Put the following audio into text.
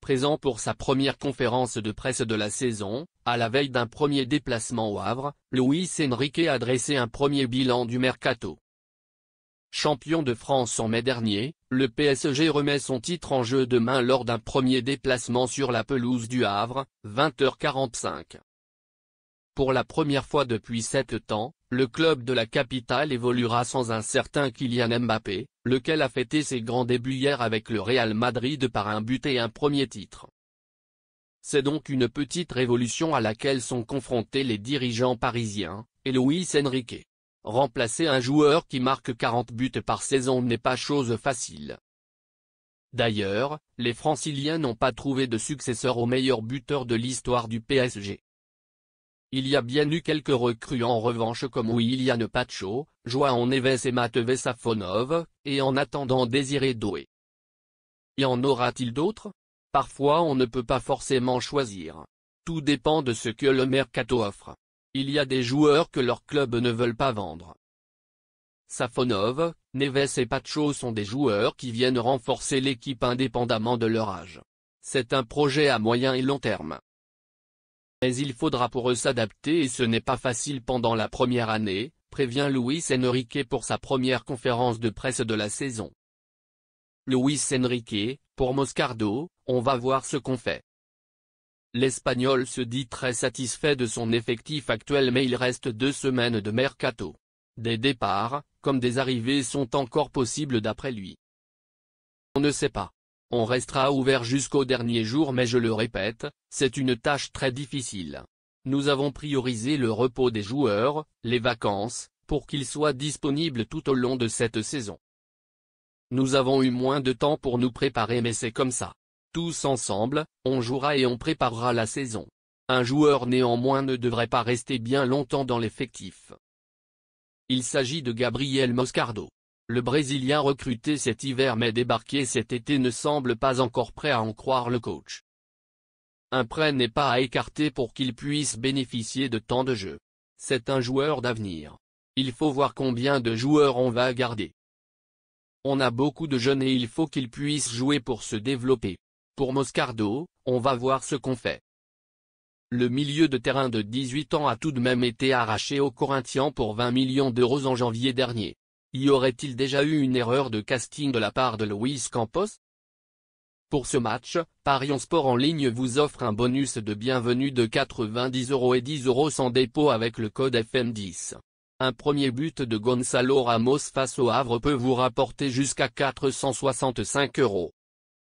présent pour sa première conférence de presse de la saison, à la veille d'un premier déplacement au Havre, Luis Enrique a dressé un premier bilan du mercato. Champion de France en mai dernier, le PSG remet son titre en jeu demain lors d'un premier déplacement sur la pelouse du Havre, 20h45. Pour la première fois depuis 7 ans, le club de la capitale évoluera sans un certain Kylian Mbappé, lequel a fêté ses grands débuts hier avec le Real Madrid par un but et un premier titre. C'est donc une petite révolution à laquelle sont confrontés les dirigeants parisiens, et Luis Enrique. Remplacer un joueur qui marque 40 buts par saison n'est pas chose facile. D'ailleurs, les Franciliens n'ont pas trouvé de successeur au meilleur buteur de l'histoire du PSG. Il y a bien eu quelques recrues en revanche comme Willian Pacho, João Neves et Matvey Safonov, et en attendant Désiré Doué. Y en aura-t-il d'autres? Parfois on ne peut pas forcément choisir. Tout dépend de ce que le mercato offre. Il y a des joueurs que leurs clubs ne veulent pas vendre. Safonov, Neves et Pacho sont des joueurs qui viennent renforcer l'équipe indépendamment de leur âge. C'est un projet à moyen et long terme. Mais il faudra pour eux s'adapter et ce n'est pas facile pendant la première année, prévient Luis Enrique pour sa première conférence de presse de la saison. Luis Enrique, pour Moscardo, on va voir ce qu'on fait. L'Espagnol se dit très satisfait de son effectif actuel mais il reste 2 semaines de mercato. Des départs, comme des arrivées sont encore possibles d'après lui. On ne sait pas. On restera ouvert jusqu'au dernier jour mais je le répète, c'est une tâche très difficile. Nous avons priorisé le repos des joueurs, les vacances, pour qu'ils soient disponibles tout au long de cette saison. Nous avons eu moins de temps pour nous préparer mais c'est comme ça. Tous ensemble, on jouera et on préparera la saison. Un joueur néanmoins ne devrait pas rester bien longtemps dans l'effectif. Il s'agit de Gabriel Moscardo. Le Brésilien recruté cet hiver mais débarqué cet été ne semble pas encore prêt à en croire le coach. Un prêt n'est pas à écarter pour qu'il puisse bénéficier de temps de jeu. C'est un joueur d'avenir. Il faut voir combien de joueurs on va garder. On a beaucoup de jeunes et il faut qu'ils puissent jouer pour se développer. Pour Moscardo, on va voir ce qu'on fait. Le milieu de terrain de 18 ans a tout de même été arraché aux Corinthians pour 20 millions d'euros en janvier dernier. Y aurait-il déjà eu une erreur de casting de la part de Luis Campos? Pour ce match, Parions Sport en ligne vous offre un bonus de bienvenue de 90 € et 10 € sans dépôt avec le code FM10. Un premier but de Gonçalo Ramos face au Havre peut vous rapporter jusqu'à 465 €.